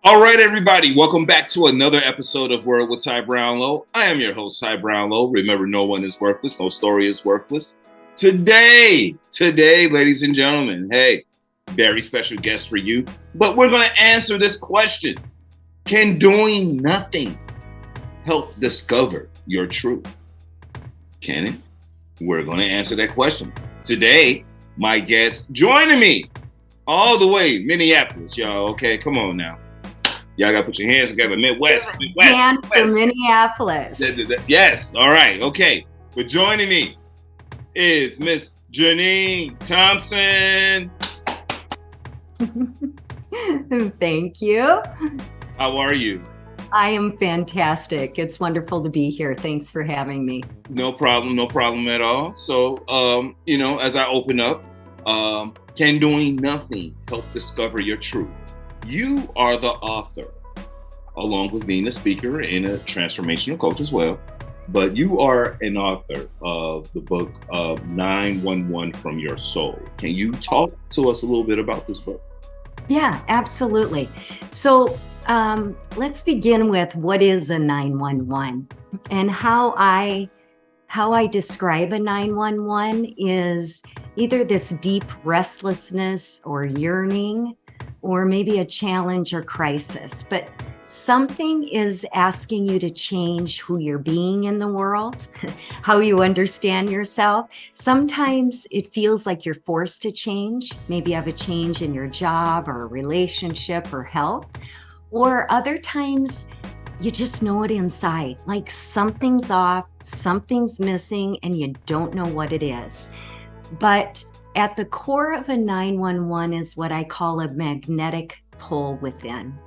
All right, everybody, welcome back to another episode of Word with Ty Brownlow. I am your host, Ty Brownlow. Remember, no one is worthless, no story is worthless. Today, ladies and gentlemen, hey, very special guest for you, but we're going to answer this question. Can doing nothing help discover your truth? Can it? We're going to answer that question. Today, my guest joining me all the way, Minneapolis, y'all. Okay, come on now. Y'all got to put your hands together. Midwest. And for Minneapolis. Yes. All right. Okay. But joining me is Miss Jeanine Thompson. Thank you. How are you? I am fantastic. It's wonderful to be here. Thanks for having me. No problem. No problem at all. So, as I open up, can doing nothing help discover your truth? You are the author, along with being a speaker and a transformational coach as well. But you are an author of the book 911 from Your Soul. Can you talk to us a little bit about this book? Yeah, absolutely. So let's begin with what is a 911 and how I describe a 911 is either this deep restlessness or yearning, or maybe a challenge or crisis, but something is asking you to change who you're being in the world, how you understand yourself. Sometimes it feels like you're forced to change. Maybe you have a change in your job or a relationship or health, or other times you just know it inside, like something's off, something's missing, and you don't know what it is. But at the core of a 911 is what I call a magnetic pull within.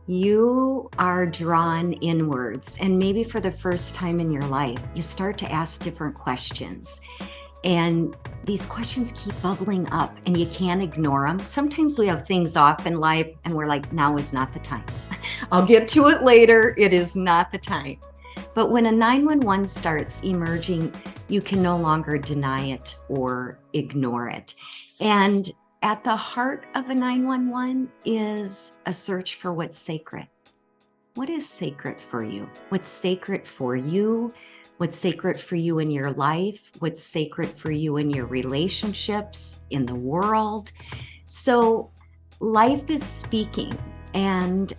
You are drawn inwards, and maybe for the first time in your life, you start to ask different questions. And these questions keep bubbling up and you can't ignore them. Sometimes we have things off in life and we're like, now is not the time. I'll get to it later. It is not the time. But when a 911 starts emerging, you can no longer deny it or ignore it. And at the heart of a 911 is a search for what's sacred. What is sacred for you? What's sacred for you? What's sacred for you in your life? What's sacred for you in your relationships, in the world? So life is speaking, and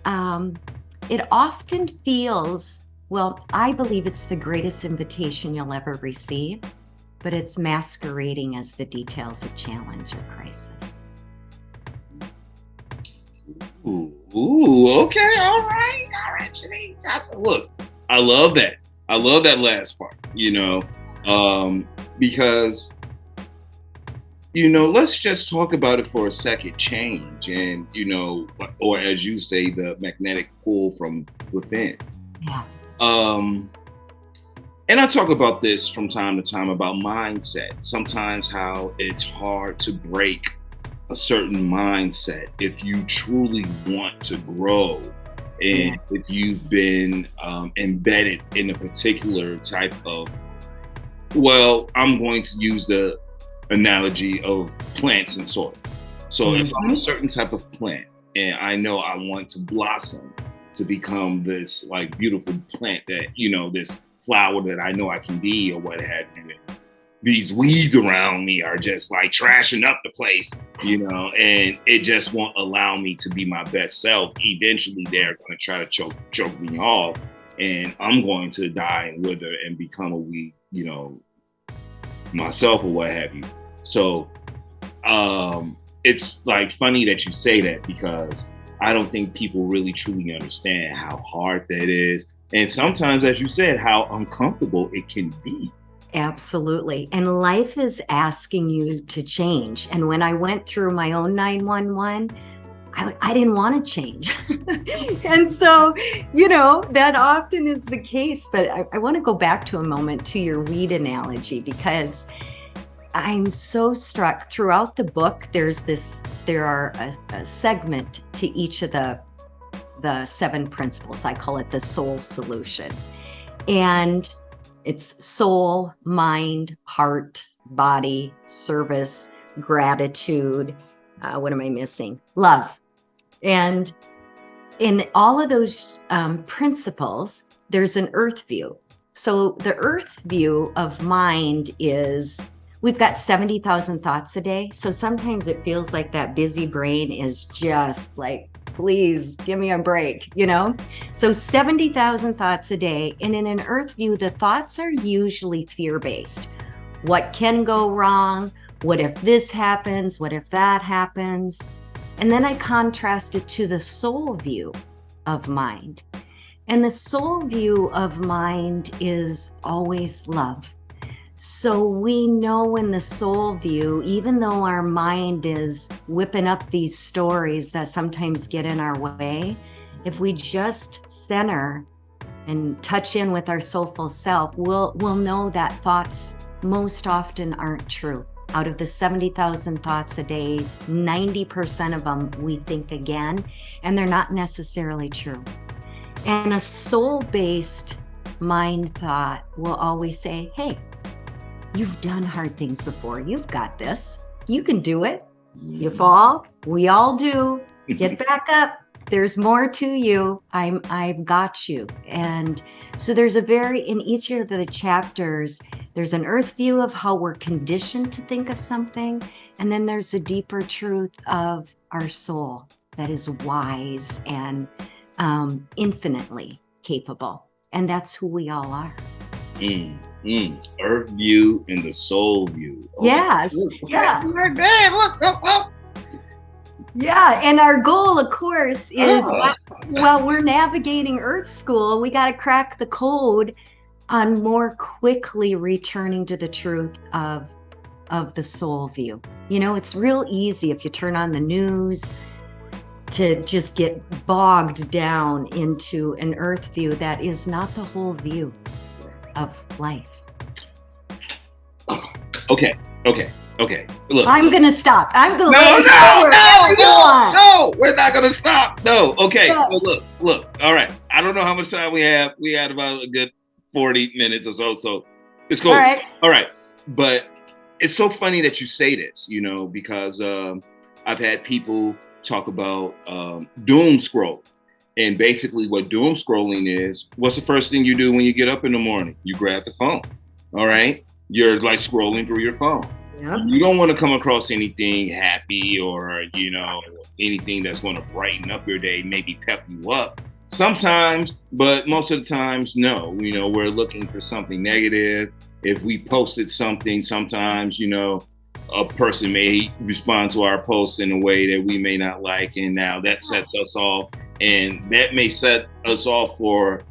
it often feels, well, I believe it's the greatest invitation you'll ever receive, but it's masquerading as the details of challenge or crisis. Ooh, okay, all right, Jeanine. Look, I love that. I love that last part, because, let's just talk about it for a second, change and, or as you say, the magnetic pull from within. Yeah. And I talk about this from time to time about mindset, sometimes how it's hard to break a certain mindset if you truly want to grow. And if you've been embedded in a particular type of, well, I'm going to use the analogy of plants and soil. So if I'm a certain type of plant and I know I want to blossom to become this like beautiful plant that, this flower that I know I can be or what have you, these weeds around me are just like trashing up the place, and it just won't allow me to be my best self. Eventually they're going to try to choke me off and I'm going to die and wither and become a weed, myself or what have you. So it's like funny that you say that because I don't think people really truly understand how hard that is. And sometimes, as you said, how uncomfortable it can be. Absolutely. And life is asking you to change. And when I went through my own 911, I didn't want to change. And so, that often is the case. But I want to go back to a moment to your weed analogy, because I'm so struck throughout the book. There are a segment to each of the 7 principles. I call it the soul solution. And it's soul, mind, heart, body, service, gratitude. What am I missing? Love. And in all of those principles, there's an earth view. So the earth view of mind is we've got 70,000 thoughts a day. So sometimes it feels like that busy brain is just like, please give me a break, you know? So 70,000 thoughts a day. And in an earth view, the thoughts are usually fear-based. What can go wrong? What if this happens? What if that happens? And then I contrast it to the soul view of mind. And the soul view of mind is always love. So we know in the soul view, even though our mind is whipping up these stories that sometimes get in our way, if we just center and touch in with our soulful self, we'll know that thoughts most often aren't true. Out of the 70,000 thoughts a day, 90% of them we think again, and they're not necessarily true. And a soul-based mind thought will always say, hey, you've done hard things before. You've got this. You can do it. You fall. We all do. Get back up. There's more to you. I've got you. And so there's in each of the chapters, there's an earth view of how we're conditioned to think of something. And then there's a deeper truth of our soul that is wise and infinitely capable. And that's who we all are. Earth view and the soul view. Oh, yes. Yeah. Look. Yeah. And our goal, of course, is while we're navigating Earth School, we got to crack the code on more quickly returning to the truth of the soul view. You know, it's real easy if you turn on the news to just get bogged down into an earth view that is not the whole view of life. Okay. Look, I'm gonna stop. I'm gonna No, we're not gonna stop. No, okay. Yeah. Well, look. All right. I don't know how much time we have. We had about a good 40 minutes or so. So it's cool. All right. But it's so funny that you say this, you know, because I've had people talk about doom scroll. And basically what doom scrolling is, what's the first thing you do when you get up in the morning? You grab the phone. All right. You're like scrolling through your phone. Yep. You don't want to come across anything happy or, you know, anything that's going to brighten up your day, maybe pep you up. Sometimes, but most of the times, no. You know, we're looking for something negative. If we posted something, sometimes, you know, a person may respond to our post in a way that we may not like. And now that sets us off. And that may set us off for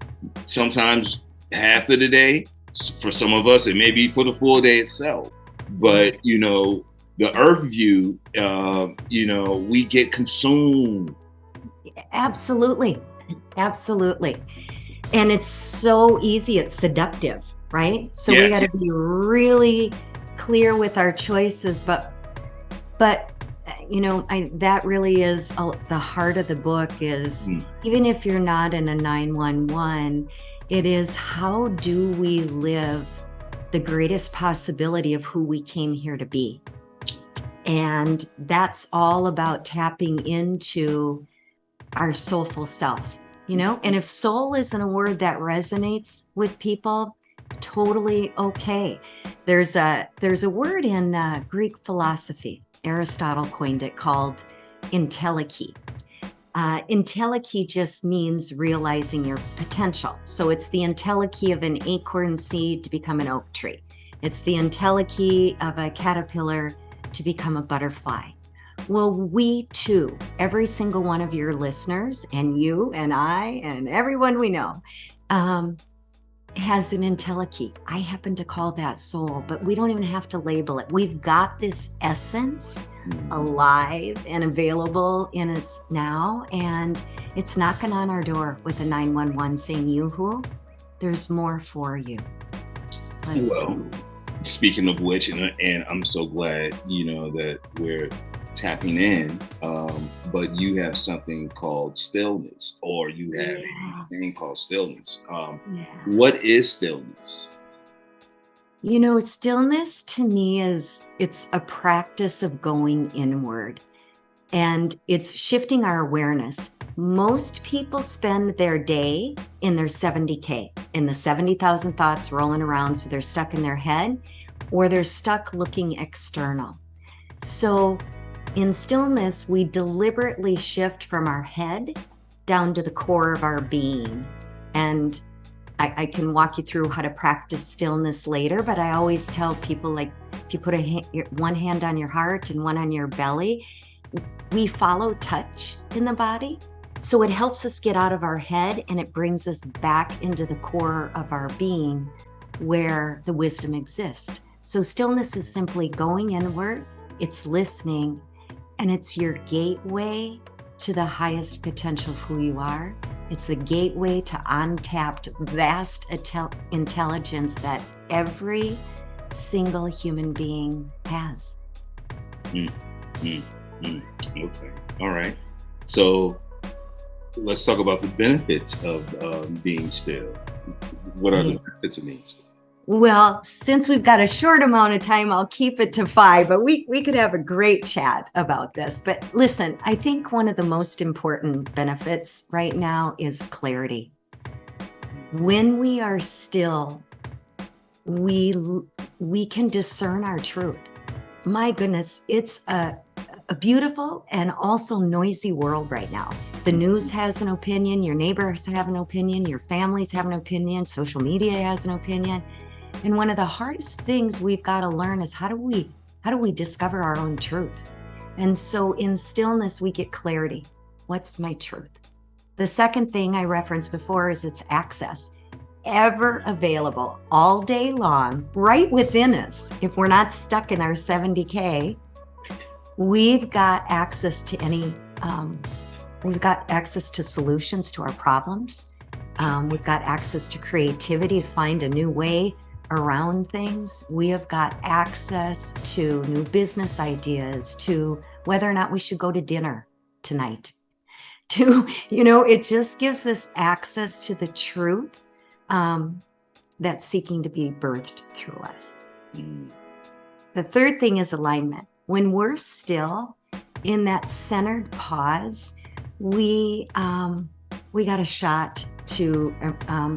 sometimes half of the day. For some of us, it may be for the full day itself. But, you know, the earth view, you know, we get consumed. Absolutely. And it's so easy. It's seductive, right? So we got to be really clear with our choices. But you know, that really is the heart of the book is even if you're not in a 911, it is how do we live the greatest possibility of who we came here to be. And that's all about tapping into our soulful self, you know? And if soul isn't a word that resonates with people, totally okay. There's a word in Greek philosophy, Aristotle coined it, called entelechy. Entelechy just means realizing your potential. So it's the entelechy of an acorn seed to become an oak tree. It's the entelechy of a caterpillar to become a butterfly. Well, we too, every single one of your listeners, and you and I and everyone we know, has an entelechy. I happen to call that soul, but we don't even have to label it. We've got this essence alive and available in us now, and it's knocking on our door with a 911 saying, "Yoo-hoo, there's more for you." Well, speaking of which, and I'm so glad, you know, that we're tapping in, but you have something called stillness, or you have a thing called stillness. What is stillness? You know, stillness to me it's a practice of going inward. And it's shifting our awareness. Most people spend their day in their 70K, in the 70,000 thoughts rolling around. So they're stuck in their head, or they're stuck looking external. So in stillness, we deliberately shift from our head down to the core of our being. And I can walk you through how to practice stillness later, but I always tell people, like, if you put one hand on your heart and one on your belly, we follow touch in the body. So it helps us get out of our head, and it brings us back into the core of our being where the wisdom exists. So stillness is simply going inward, it's listening, and it's your gateway to the highest potential of who you are. It's the gateway to untapped, vast intelligence that every single human being has. Okay. All right. So let's talk about the benefits of being still. What are the benefits of being still? Well, since we've got a short amount of time, I'll keep it to 5, but we could have a great chat about this. But listen, I think one of the most important benefits right now is clarity. When we are still, we can discern our truth. My goodness, it's a beautiful and also noisy world right now. The news has an opinion, your neighbors have an opinion, your families have an opinion, social media has an opinion. And one of the hardest things we've got to learn is how do we discover our own truth? And so in stillness, we get clarity. What's my truth? The second thing I referenced before is its access. Ever available all day long, right within us. If we're not stuck in our 70K, we've got access to we've got access to solutions to our problems. We've got access to creativity to find a new way around things. We have got access to new business ideas, to whether or not we should go to dinner tonight. It just gives us access to the truth that's seeking to be birthed through us. The third thing is alignment. When we're still in that centered pause, we got a shot to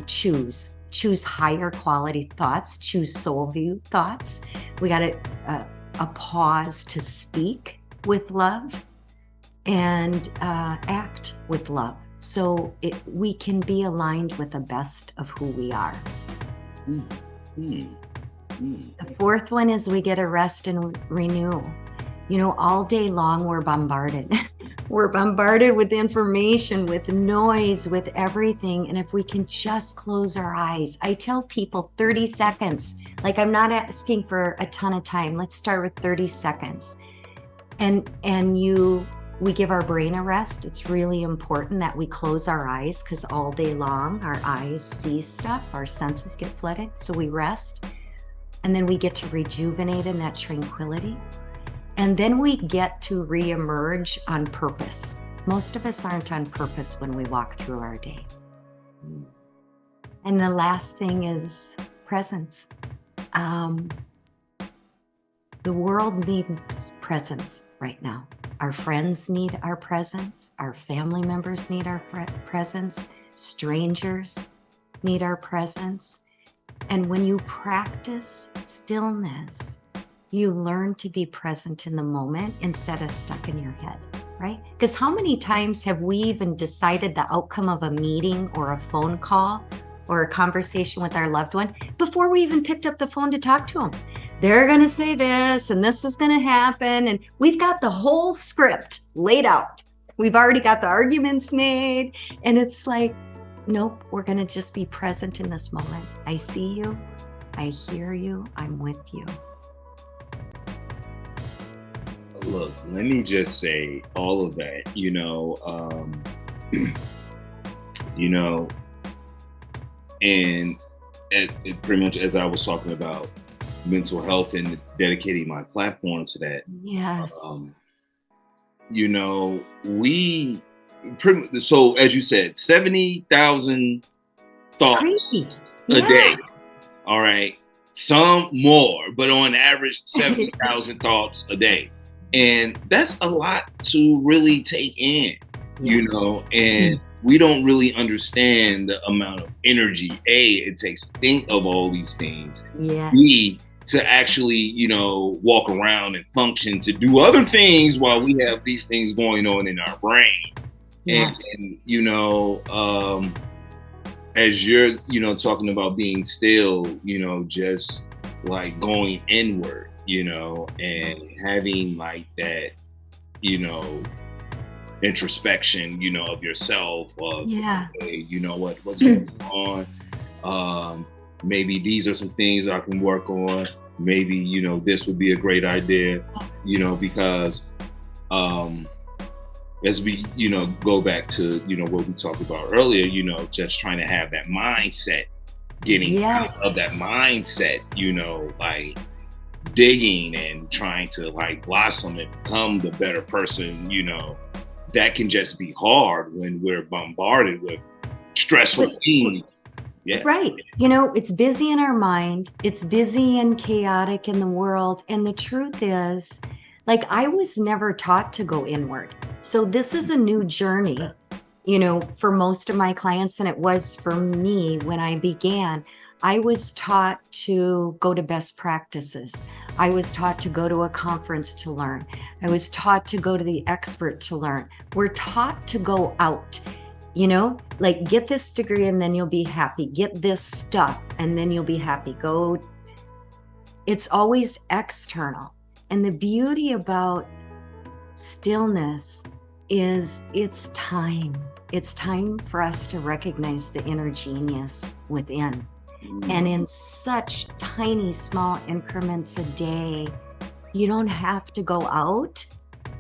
choose higher quality thoughts, choose soul view thoughts. We got a pause to speak with love and act with love. So we can be aligned with the best of who we are. The fourth one is we get a rest and renew. All day long we're bombarded. We're bombarded with information, with noise, with everything. And if we can just close our eyes, I tell people 30 seconds. Like, I'm not asking for a ton of time. Let's start with 30 seconds. And we give our brain a rest. It's really important that we close our eyes, because all day long our eyes see stuff, our senses get flooded. So we rest, and then we get to rejuvenate in that tranquility. And then we get to reemerge on purpose. Most of us aren't on purpose when we walk through our day. And the last thing is presence. The world needs presence right now. Our friends need our presence. Our family members need our presence. Strangers need our presence. And when you practice stillness, you learn to be present in the moment instead of stuck in your head, right? Because how many times have we even decided the outcome of a meeting or a phone call or a conversation with our loved one before we even picked up the phone to talk to them? They're going to say this, and this is going to happen. And we've got the whole script laid out. We've already got the arguments made. And it's like, nope, we're going to just be present in this moment. I see you. I hear you. I'm with you. Look, let me just say all of that, and it pretty much, as I was talking about mental health and dedicating my platform to that. Yes. So as you said, 70,000 thoughts a day. All right. Some more, but on average, 70,000 thoughts a day. And that's a lot to really take in, Yeah. and we don't really understand the amount of energy, it takes to think of all these things. Yes. B, to actually, walk around and function to do other things while we have these things going on in our brain. And, Yes. as you're, talking about being still, just like going inward, and having like that, you know, introspection, of yourself, of, Yeah. okay, what's going on. Maybe these are some things I can work on. Maybe, this would be a great idea, because as we, go back to, what we talked about earlier, just trying to have that mindset, getting out Yes. of that mindset, like digging and trying to like blossom and become the better person, that can just be hard when we're bombarded with stressful things. Yeah. Right. It's busy in our mind. It's busy and chaotic in the world. And the truth is, like, I was never taught to go inward. So this is a new journey, for most of my clients. And it was for me when I began. I was taught to go to best practices. I was taught to go to a conference to learn. I was taught to go to the expert to learn. We're taught to go out. Like, get this degree and then you'll be happy. Get this stuff and then you'll be happy. It's always external. And the beauty about stillness is it's time. It's time for us to recognize the inner genius within. And in such tiny, small increments a day, you don't have to go out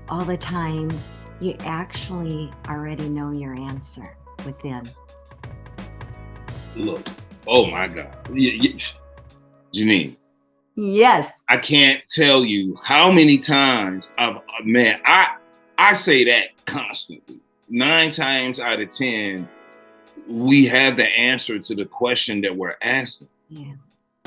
all the time. You actually already know your answer within. Look, oh my God. Jeanine, Yes. I can't tell you how many times I say that constantly. 9 times out of 10, we have the answer to the question that we're asking. Yeah.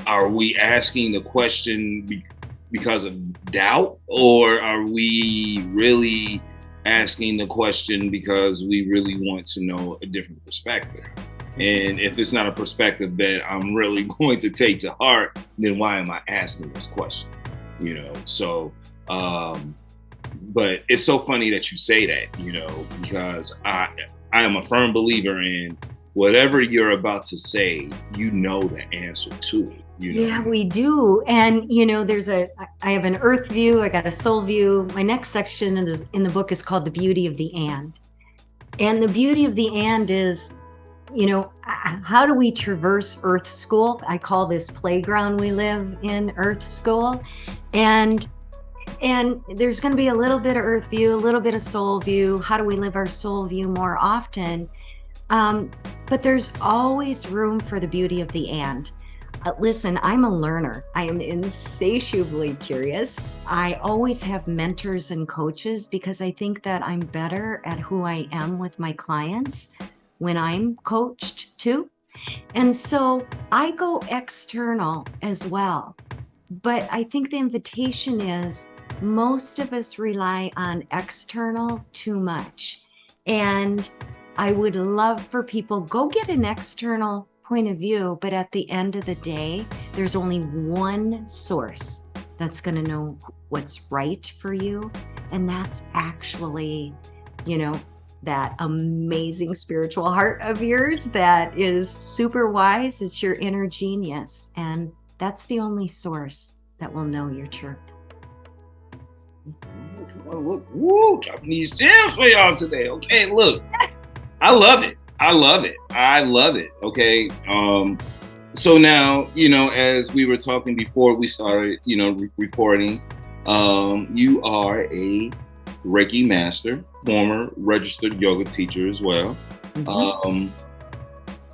Are we asking the question because of doubt, or are we really asking the question because we really want to know a different perspective? And if it's not a perspective that I'm really going to take to heart, then why am I asking this question? So, but it's so funny that you say that, because I am a firm believer in whatever you're about to say, the answer to it. Yeah, we do. And, I have an earth view, I got a soul view. My next section in the book is called The Beauty of the And. And the beauty of the and is, how do we traverse Earth School? I call this playground we live in, Earth School. And there's going to be a little bit of earth view, a little bit of soul view. How do we live our soul view more often? But there's always room for the beauty of the and. Listen, I'm a learner. I am insatiably curious. I always have mentors and coaches because I think that I'm better at who I am with my clients when I'm coached too. And so I go external as well. But I think the invitation is most of us rely on external too much. And I would love for people, go get an external point of view, but at the end of the day, there's only one source that's going to know what's right for you. And that's actually, that amazing spiritual heart of yours that is super wise. It's your inner genius. And that's the only source that will know your truth. Woo, dropping these gems for y'all today. Okay, look, I love it. Okay. So now, as we were talking before we started, recording, you are a Reiki master, former registered yoga teacher as well. Mm-hmm.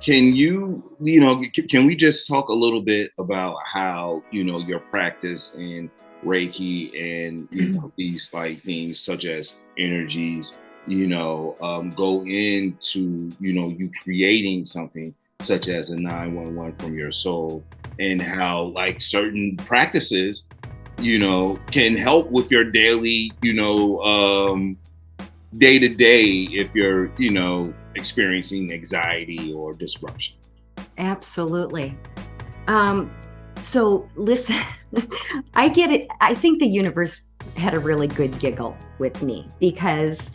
Can we just talk a little bit about how, your practice in Reiki and, these like things such as energies, go into, you creating something such as the 911 from your soul, and how like certain practices, can help with your daily, day to day if you're, experiencing anxiety or disruption. Absolutely. So listen, I get it. I think the universe had a really good giggle with me because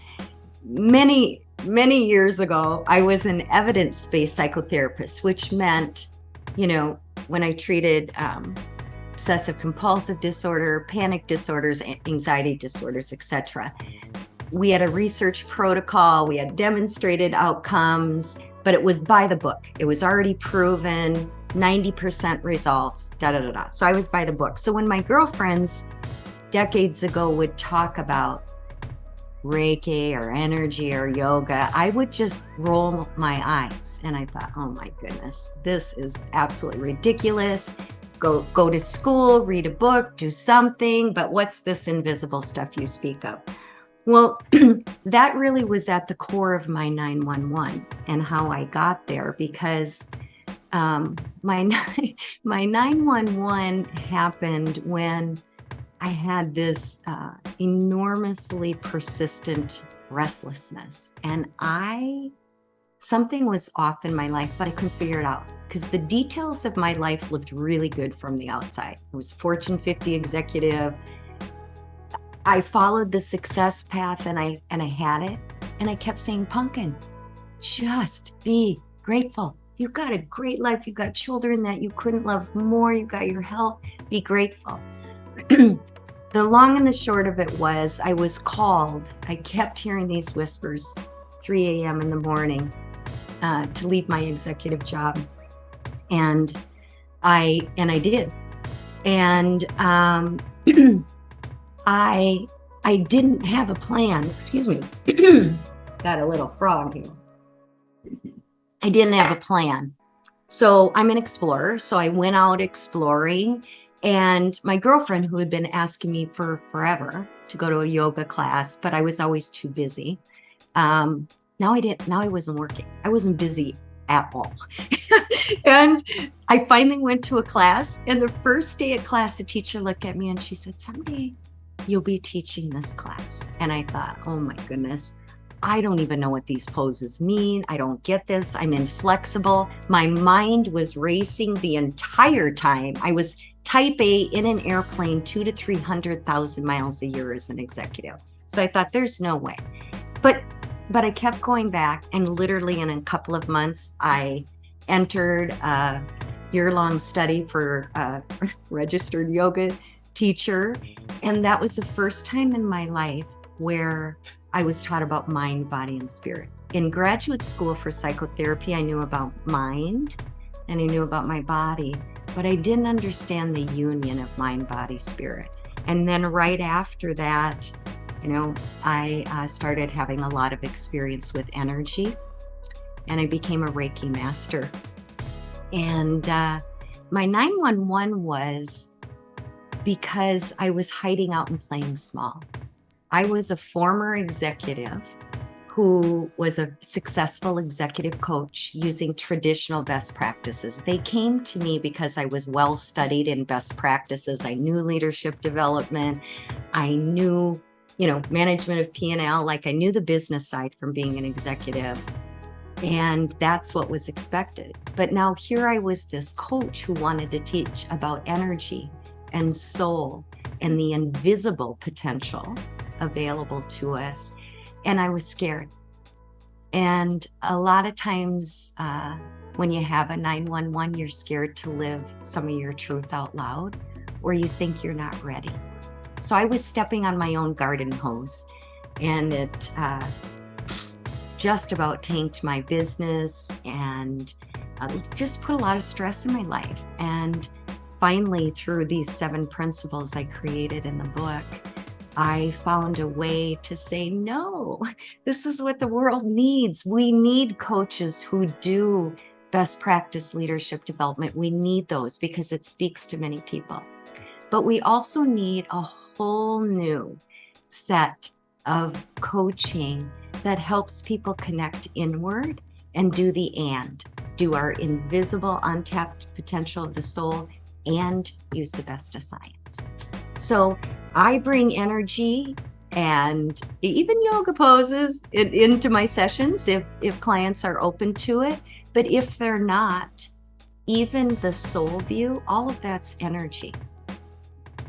many years ago, I was an evidence-based psychotherapist, which meant, when I treated obsessive compulsive disorder, panic disorders, anxiety disorders, etc. We had a research protocol, we had demonstrated outcomes, but it was by the book. It was already proven, 90% results, So I was by the book. So when my girlfriends decades ago would talk about Reiki or energy or yoga, I would just roll my eyes. And I thought, oh my goodness, this is absolutely ridiculous. Go to school, read a book, do something, but what's this invisible stuff you speak of? Well, that really was at the core of my 911 and how I got there, because my 911 happened when I had this enormously persistent restlessness, and something was off in my life, but I couldn't figure it out because the details of my life looked really good from the outside. I was Fortune 50 executive. I followed the success path and I had it. And I kept saying, Pumpkin, just be grateful. You've got a great life. You've got children that you couldn't love more. You got your health. Be grateful. The long and the short of it was I was called. I kept hearing these whispers, 3 a.m. in the morning, to leave my executive job. And I did. And I didn't have a plan. Excuse me. Got a little frog here. I didn't have a plan. So I'm an explorer. So I went out exploring, and my girlfriend, who had been asking me for forever to go to a yoga class, but I was always too busy. Now I wasn't working. I wasn't busy at all. And I finally went to a class, and the first day of class, the teacher looked at me and she said, someday you'll be teaching this class. And I thought, oh my goodness, I don't even know what these poses mean. I don't get this. I'm inflexible. My mind was racing the entire time. I was type A in an airplane 200,000 to 300,000 miles a year as an executive. So I thought there's no way. But I kept going back, and literally in a couple of months, I entered a year-long study for a registered yoga teacher. And that was the first time in my life where I was taught about mind, body, and spirit. In graduate school for psychotherapy, I knew about mind and I knew about my body, but I didn't understand the union of mind, body, spirit. And then right after that, I started having a lot of experience with energy, and I became a Reiki master. And my 911 was because I was hiding out and playing small. I was a former executive who was a successful executive coach using traditional best practices. They came to me because I was well studied in best practices. I knew leadership development. I knew, management of P&L, like I knew the business side from being an executive. And that's what was expected. But now here I was, this coach who wanted to teach about energy and soul and the invisible potential available to us. And I was scared. And a lot of times when you have a 911, you're scared to live some of your truth out loud, or you think you're not ready. So I was stepping on my own garden hose, and it just about tanked my business and just put a lot of stress in my life. And finally, through these 7 principles I created in the book, I found a way to say, no, this is what the world needs. We need coaches who do best practice leadership development. We need those because it speaks to many people. But we also need a whole new set of coaching that helps people connect inward and do our invisible untapped potential of the soul and use the best of science. So I bring energy and even yoga poses into my sessions if clients are open to it. But if they're not, even the soul view, all of that's energy.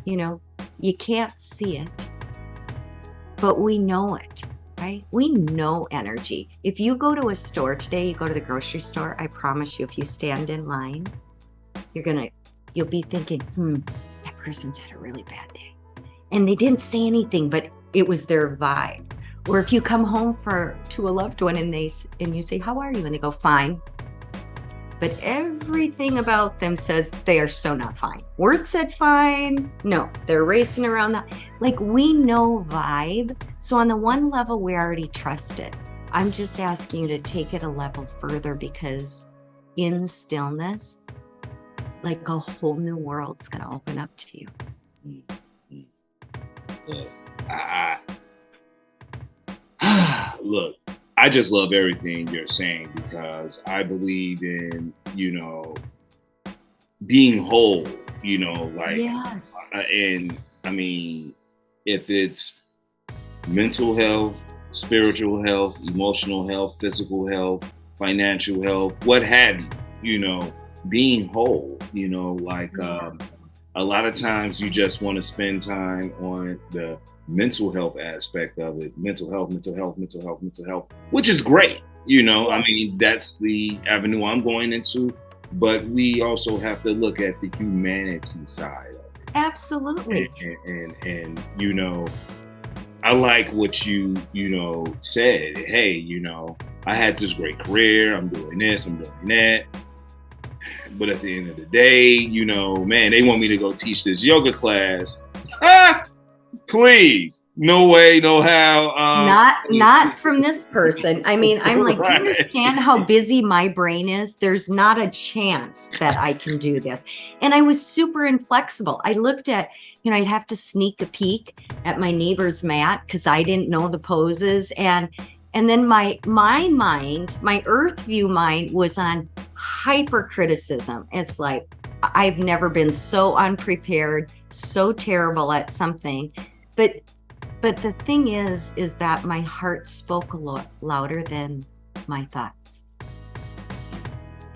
You know, you can't see it, but we know it, right? We know energy. If you go to a store today, you go to the grocery store, I promise you, if you stand in line, you'll be thinking, that person's had a really bad day. And they didn't say anything, but it was their vibe. Or if you come home to a loved one and you say, how are you? And they go, fine. But everything about them says they are so not fine. Words said fine. No, they're racing around that. Like, we know vibe. So on the one level, we already trust it. I'm just asking you to take it a level further, because in stillness, like, a whole new world's going to open up to you. Look, I just love everything you're saying, because I believe in, being whole, Yes. And I mean, if it's mental health, spiritual health, emotional health, physical health, financial health, what have you, being whole, a lot of times you just want to spend time on the mental health aspect of it. Mental health, which is great. Yes. I mean, that's the avenue I'm going into, but we also have to look at the humanity side of it. Absolutely. And I like what you said. Hey, I had this great career. I'm doing this, I'm doing that. But at the end of the day, man, they want me to go teach this yoga class. Please, no way, no how. Not from this person. I mean, I'm like, Right. Do you understand how busy my brain is? There's not a chance that I can do this. And I was super inflexible. I looked at, I'd have to sneak a peek at my neighbor's mat because I didn't know the poses. And then my mind, my earth view mind, was on hyper criticism. It's like, I've never been so unprepared, so terrible at something. But the thing is that my heart spoke a lot louder than my thoughts.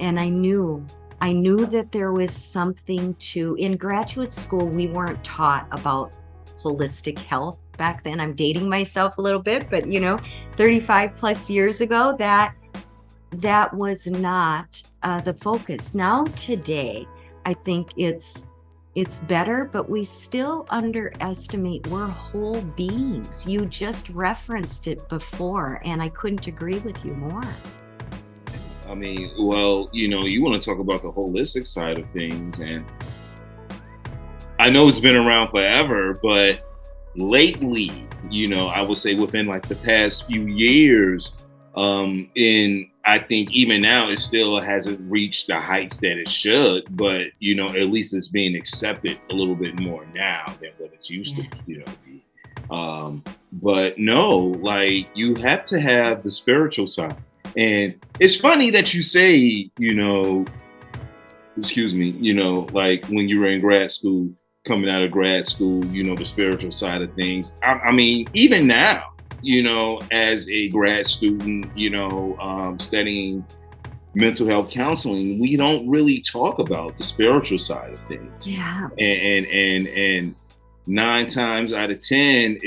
And I knew that there was something in graduate school, we weren't taught about holistic health back then. I'm dating myself a little bit, but 35 plus years ago, that was not the focus. Now today, I think it's better, but we still underestimate we're whole beings. You just referenced it before, and I couldn't agree with you more. I mean, well, you want to talk about the holistic side of things, and I know it's been around forever, but lately, I would say within like the past few years, I think even now it still hasn't reached the heights that it should, but at least it's being accepted a little bit more now than what it used to be. But no, like, you have to have the spiritual side. And it's funny that you say, like when you were in grad school, coming out of grad school, the spiritual side of things. I mean, even now, as a grad student, studying mental health counseling, we don't really talk about the spiritual side of things. Yeah. And 9 times out of 10,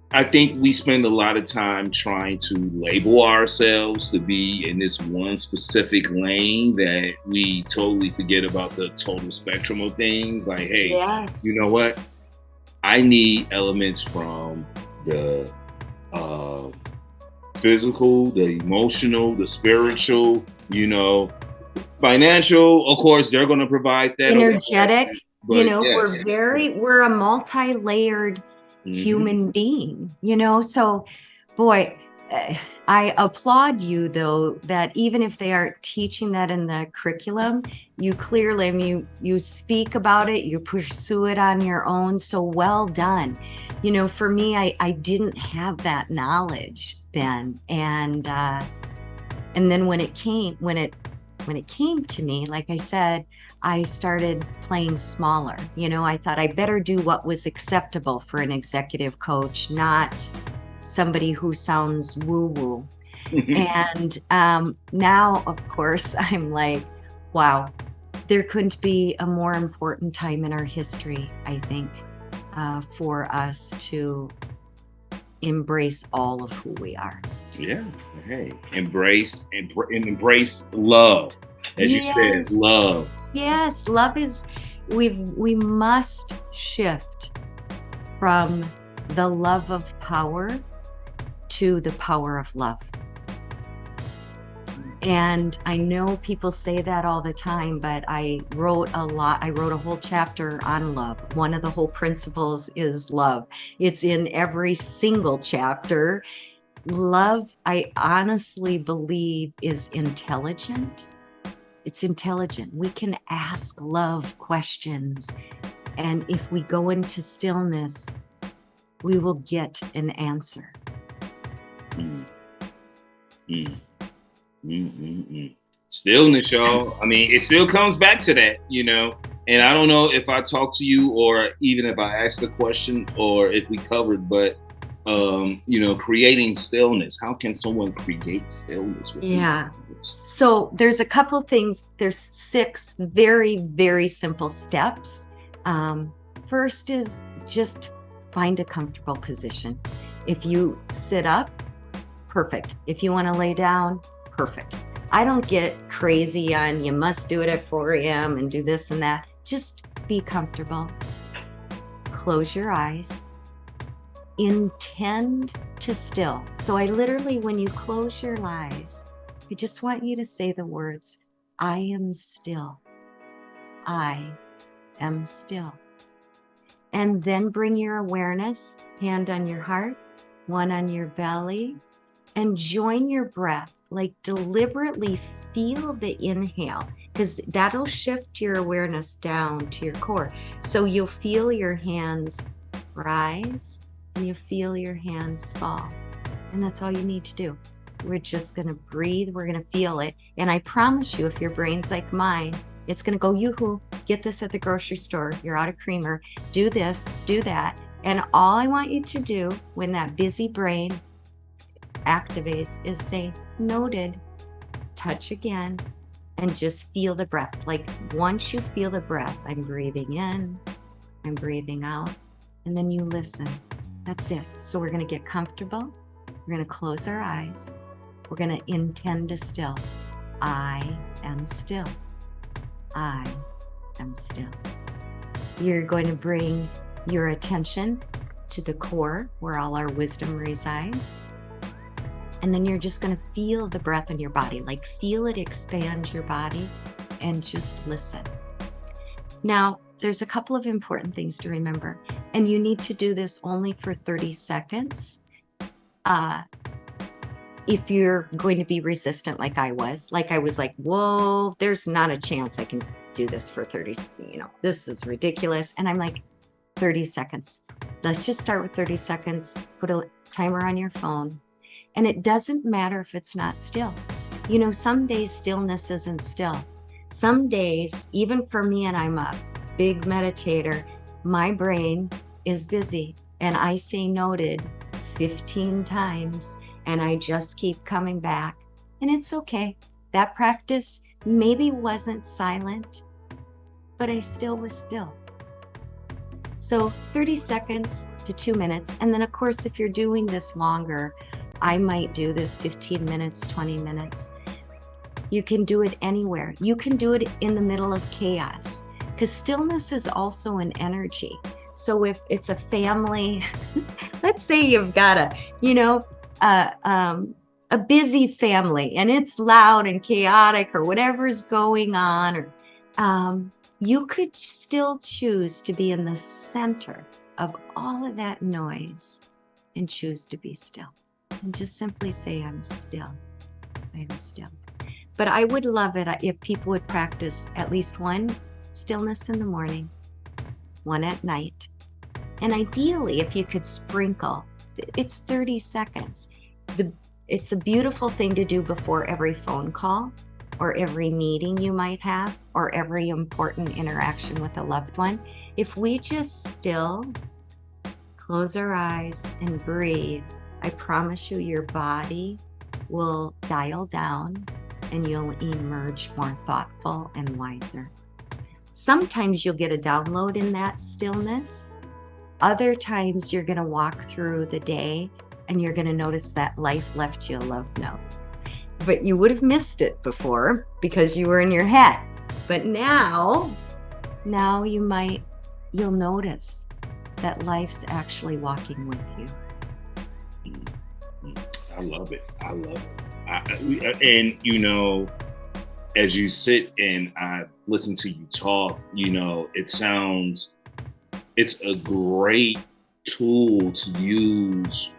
I think we spend a lot of time trying to label ourselves to be in this one specific lane that we totally forget about the total spectrum of things. Like, hey, yes. You know what? I need elements from the physical, the emotional, the spiritual, financial. Of course, they're going to provide that. Energetic. But yes. We're a multi-layered human being, so boy, I applaud you though, that even if they aren't teaching that in the curriculum, you clearly, you speak about it, you pursue it on your own. So well done. For me, I didn't have that knowledge then. And then when it came to me, like I said, I started playing smaller. I thought I better do what was acceptable for an executive coach, not somebody who sounds woo-woo. And now, of course, I'm like, wow, there couldn't be a more important time in our history, I think, for us to embrace all of who we are. Yeah. Hey, embrace love. As you said, love. Yes, love is, we must shift from the love of power to the power of love. And I know people say that all the time, but I wrote a whole chapter on love. One of the whole principles is love. It's in every single chapter. Love, I honestly believe, is intelligent. It's intelligent. We can ask love questions. And if we go into stillness, we will get an answer. Stillness, y'all. I mean, it still comes back to that, and I don't know if I talked to you or even if I asked the question or if we covered, but creating stillness. How can someone create stillness? So there's a couple things. There's 6 very, very simple steps. First is just find a comfortable position. If you sit up, perfect. If you want to lay down, perfect. I don't get crazy on you must do it at 4 a.m. and do this and that. Just be comfortable. Close your eyes. Intend to still. So I literally, when you close your eyes, I just want you to say the words, I am still. I am still. And then bring your awareness, hand on your heart, one on your belly, and join your breath. Like deliberately feel the inhale, because that'll shift your awareness down to your core. So you'll feel your hands rise and you feel your hands fall. And that's all you need to do. We're just going to breathe. We're going to feel it. And I promise you, if your brain's like mine, it's going to go, yoo-hoo, get this at the grocery store. You're out of creamer. Do this, do that. And all I want you to do when that busy brain activates is say, noted, touch again, and just feel the breath. Like once you feel the breath, I'm breathing in, I'm breathing out, and then you listen. That's it. So we're going to get comfortable. We're going to close our eyes. We're going to intend to still. I am still. I am still. You're going to bring your attention to the core where all our wisdom resides. And then you're just going to feel the breath in your body, like feel it expand your body and just listen. Now, there's a couple of important things to remember, and you need to do this only for 30 seconds. If you're going to be resistant like I was like, whoa, there's not a chance I can do this for 30, this is ridiculous. And I'm like, 30 seconds. Let's just start with 30 seconds. Put a timer on your phone. And it doesn't matter if it's not still. Some days stillness isn't still. Some days, even for me, and I'm a big meditator, my brain is busy and I say noted 15 times and I just keep coming back. And it's okay. That practice maybe wasn't silent, but I still was still. So 30 seconds to 2 minutes. And then of course, if you're doing this longer, I might do this 15 minutes, 20 minutes. You can do it anywhere. You can do it in the middle of chaos, because stillness is also an energy. So if it's a family, let's say you've got a busy family and it's loud and chaotic or whatever's going on, or you could still choose to be in the center of all of that noise and choose to be still. And just simply say, I'm still. I'm still. But I would love it if people would practice at least one stillness in the morning, one at night. And ideally, if you could sprinkle, it's 30 seconds. It's a beautiful thing to do before every phone call. or every meeting you might have, or every important interaction with a loved one, if we just still close our eyes and breathe, I promise you your body will dial down and you'll emerge more thoughtful and wiser. Sometimes you'll get a download in that stillness. Other times you're going to walk through the day and you're going to notice that life left you a love note. But you would have missed it before because you were in your head. But now you'll notice that life's actually walking with you. I love it. And you know, as you sit and I listen to you talk, you know, it's a great tool to use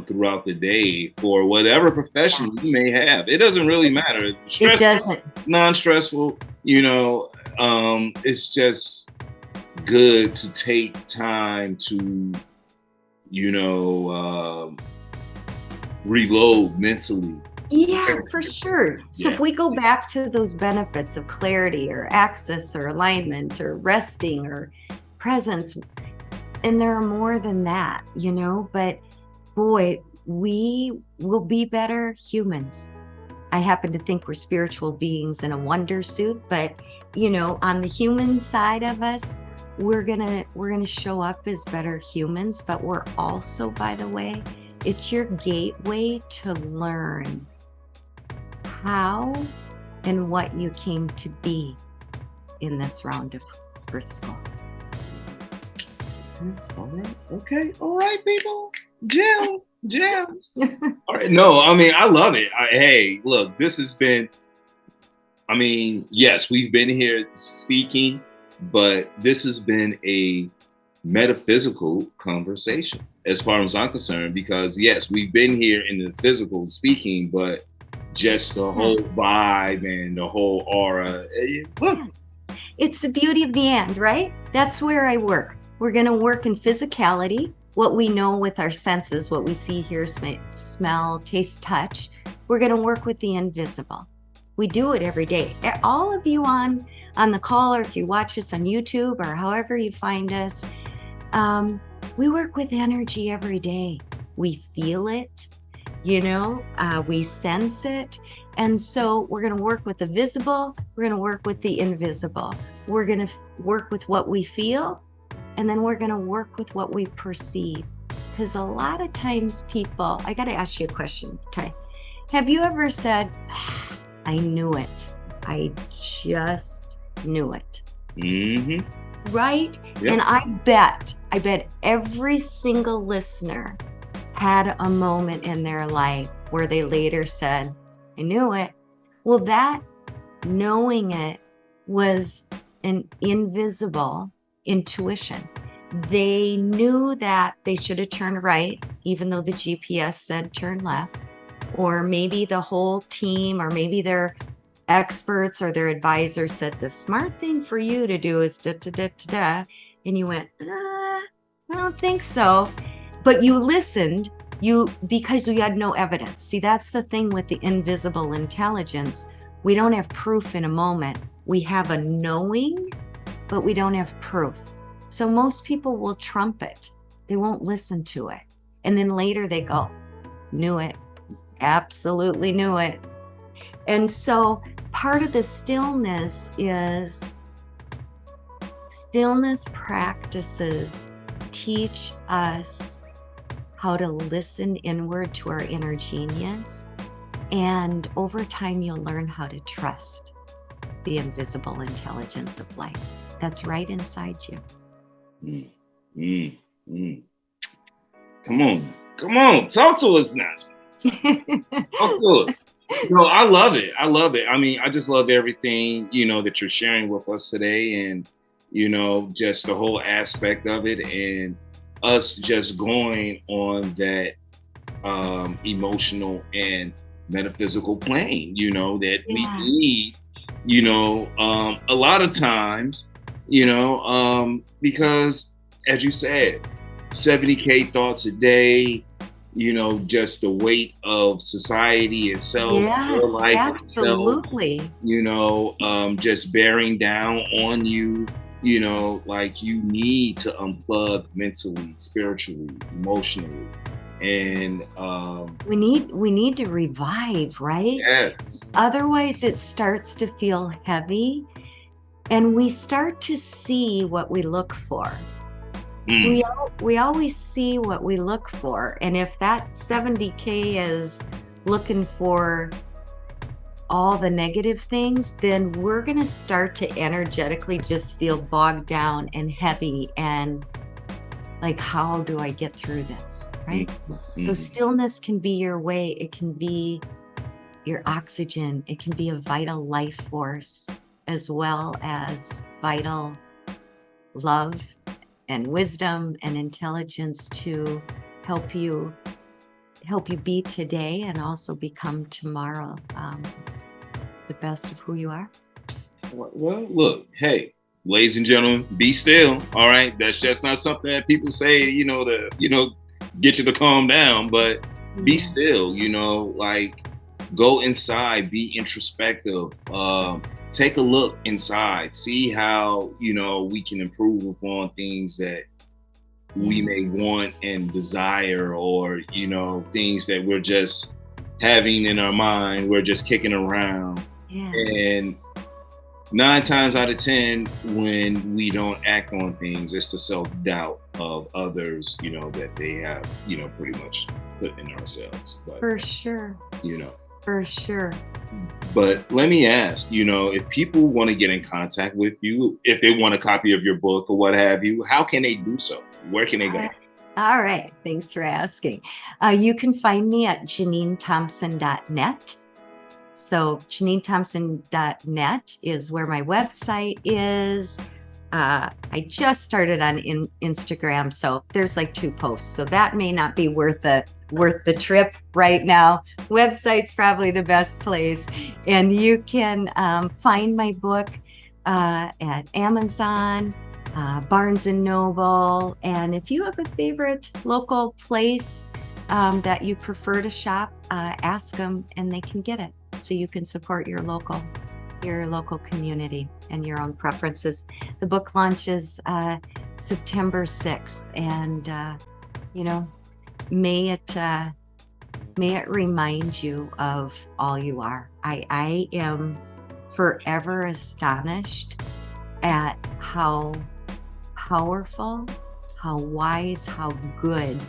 throughout the day for whatever profession you may have. It doesn't really matter. It doesn't. Non-stressful, you know, it's just good to take time to, you know, reload mentally. Yeah, for sure. So if we go back to those benefits of clarity or access or alignment or resting or presence, and there are more than that, you know, but boy, we will be better humans. I happen to think we're spiritual beings in a wonder suit, but you know, on the human side of us, we're gonna show up as better humans, but we're also, by the way, it's your gateway to learn how and what you came to be in this round of Earth School. All right. Okay. All right, people. Gems. All right. No, I mean, I love it. Hey, look, this has been, I mean, yes, we've been here speaking, but this has been a metaphysical conversation as far as I'm concerned, because yes, we've been here in the physical speaking, but just the whole vibe and the whole aura. It's the beauty of the end, right? That's where I work. We're going to work in physicality, what we know with our senses, what we see, hear, smell, taste, touch. We're going to work with the invisible. We do it every day. All of you on the call, or if you watch us on YouTube or however you find us, we work with energy every day. We feel it, you know, we sense it. And so we're going to work with the visible. We're going to work with the invisible. We're going to work with what we feel. And then we're going to work with what we perceive. Because a lot of times people, I got to ask you a question, Ty. Have you ever said, I knew it. I just knew it. Mm-hmm. Right? Yep. And I bet every single listener had a moment in their life where they later said, I knew it. Well, that knowing it was an invisible intuition. They knew that they should have turned right, even though the GPS said turn left, or maybe the whole team, or maybe their experts or their advisors said the smart thing for you to do is da da da da da, and you went, I don't think so, but you listened. Because we had no evidence. See, that's the thing with the invisible intelligence. We don't have proof in a moment. We have a knowing, but we don't have proof. So most people will trump it. They won't listen to it. And then later they go, knew it. Absolutely knew it. And so part of the stillness is stillness practices teach us how to listen inward to our inner genius. And over time, you'll learn how to trust the invisible intelligence of life that's right inside you. Come on. Talk to us now. Talk to us. No, I love it. I mean, I just love everything, you know, that you're sharing with us today, and, you know, just the whole aspect of it, and us just going on that emotional and metaphysical plane, you know, that we need, you know, a lot of times, you know, because as you said, 70K thoughts a day, just the weight of society itself, your Yes, life itself, absolutely. just bearing down on you, like you need to unplug mentally, spiritually, emotionally. And We need to revive, right? yes. Otherwise it starts to feel heavy, and we start to see what we look for. Mm, We always see what we look for, and if that 70K is looking for all the negative things, then we're going to start to energetically just feel bogged down and heavy, and like, how do I get through this, right? So stillness can be your way. It can be your oxygen. It can be a vital life force, as well as vital love and wisdom and intelligence to help you be today and also become tomorrow the best of who you are. Well, look, hey, ladies and gentlemen, be still. All right, that's just not something that people say, to get you to calm down. But be still. Like go inside, be introspective. Take a look inside, see how we can improve upon things that we may want and desire, or things that we're just having in our mind, we're just kicking around. Yeah. And 9 times out of 10, when we don't act on things, it's the self-doubt of others, that they have, pretty much put in ourselves. But For sure. For sure. But let me ask, if people want to get in contact with you, if they want a copy of your book or what have you, how can they do so? Where can they go? All right. Thanks for asking. You can find me at JeanineThompson.net. So JeanineThompson.net is where my website is. I just started on Instagram, so there's like 2 posts. So that may not be worth the trip right now. Website's probably the best place. And you can find my book at Amazon, Barnes and Noble. And if you have a favorite local place that you prefer to shop, ask them and they can get it. So you can support your local community and your own preferences. The book launches September 6th, and may it remind you of all you are. I am forever astonished at how powerful, how wise, how good,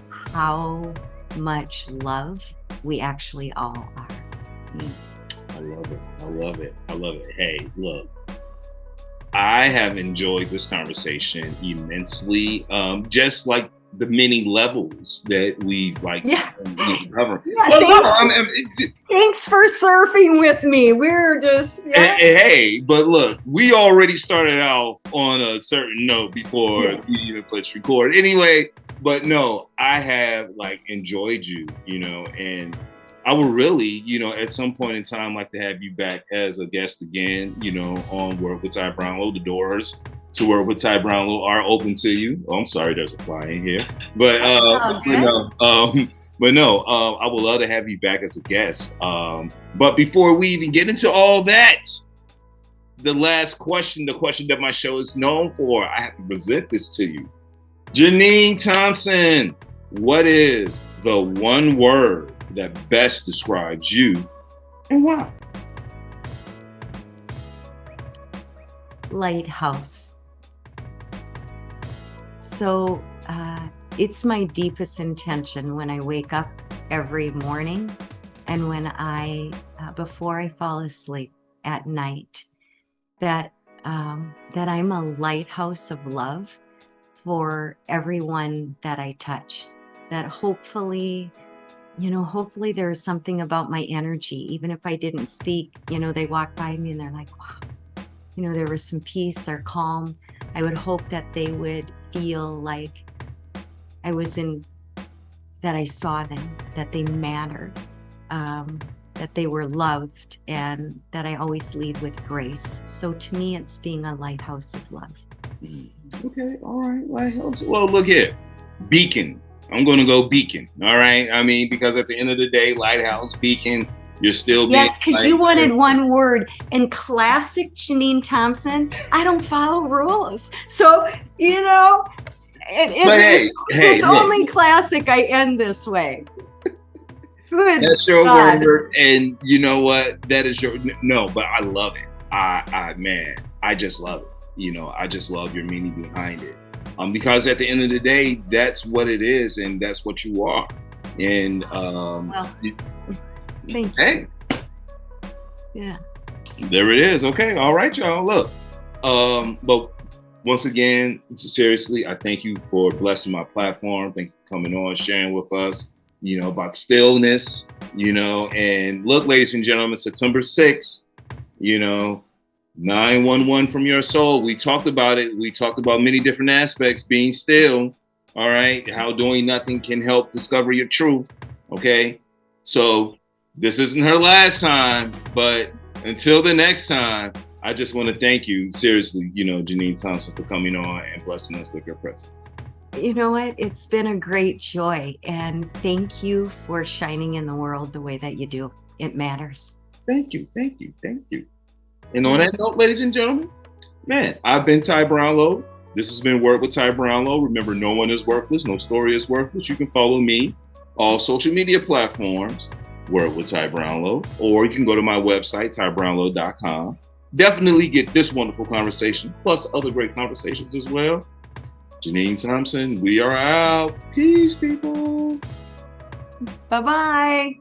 how much love we actually all are. I love it. I love it. I love it. Hey, look, I have enjoyed this conversation immensely. Just like the many levels that we've we've covered. Yeah, thanks for surfing with me. We're just hey, but look, we already started out on a certain note before you even push record. Anyway, but no, I have enjoyed you, and I would really, at some point in time, like to have you back as a guest again, on Work with Ty Brownlow. The doors to Work with Ty Brownlow are open to you. Oh, I'm sorry, there's a fly in here, but I would love to have you back as a guest. But before we even get into all that, the last question, the question that my show is known for, I have to present this to you. Jeanine Thompson, what is the one word that best describes you and why? Lighthouse. So it's my deepest intention when I wake up every morning and when before I fall asleep at night, that I'm a lighthouse of love for everyone that I touch. That hopefully there's something about my energy, even if I didn't speak, they walk by me and they're like, wow, there was some peace or calm. I would hope that they would feel like that I saw them, that they mattered, that they were loved, and that I always lead with grace. So to me, it's being a lighthouse of love. Okay, all right, lighthouse. Well, look here, beacon. I'm going to go beacon. All right. I mean, because at the end of the day, lighthouse, beacon, you're still being. Yes, because you wanted one word. In classic Jeanine Thompson, I don't follow rules. So, you know, it's only classic I end this way. Good That's your God. word. And you know what? That is your, no, but I love it. Man, I just love it. You know, I just love your meaning behind it. Because at the end of the day, that's what it is, and that's what you are. And well, thank you. Hey, yeah, there it is. Okay, all right, y'all. Look, but once again, seriously, I thank you for blessing my platform. Thank you for coming on, sharing with us, you know, about stillness. You know, and look, ladies and gentlemen, September 6th, you know. 911 from your soul. We talked about it. We talked about many different aspects, being still. All right. How doing nothing can help discover your truth. Okay. So this isn't her last time, but until the next time, I just want to thank you, seriously, you know, Jeanine Thompson, for coming on and blessing us with your presence. You know what? It's been a great joy. And thank you for shining in the world the way that you do. It matters. Thank you. Thank you. Thank you. And on that note, ladies and gentlemen, man, I've been Ty Brownlow. This has been Word with Ty Brownlow. Remember, no one is worthless. No story is worthless. You can follow me all social media platforms, Word with Ty Brownlow, or you can go to my website, tybrownlow.com. Definitely get this wonderful conversation, plus other great conversations as well. Jeanine Thompson, we are out. Peace, people. Bye-bye.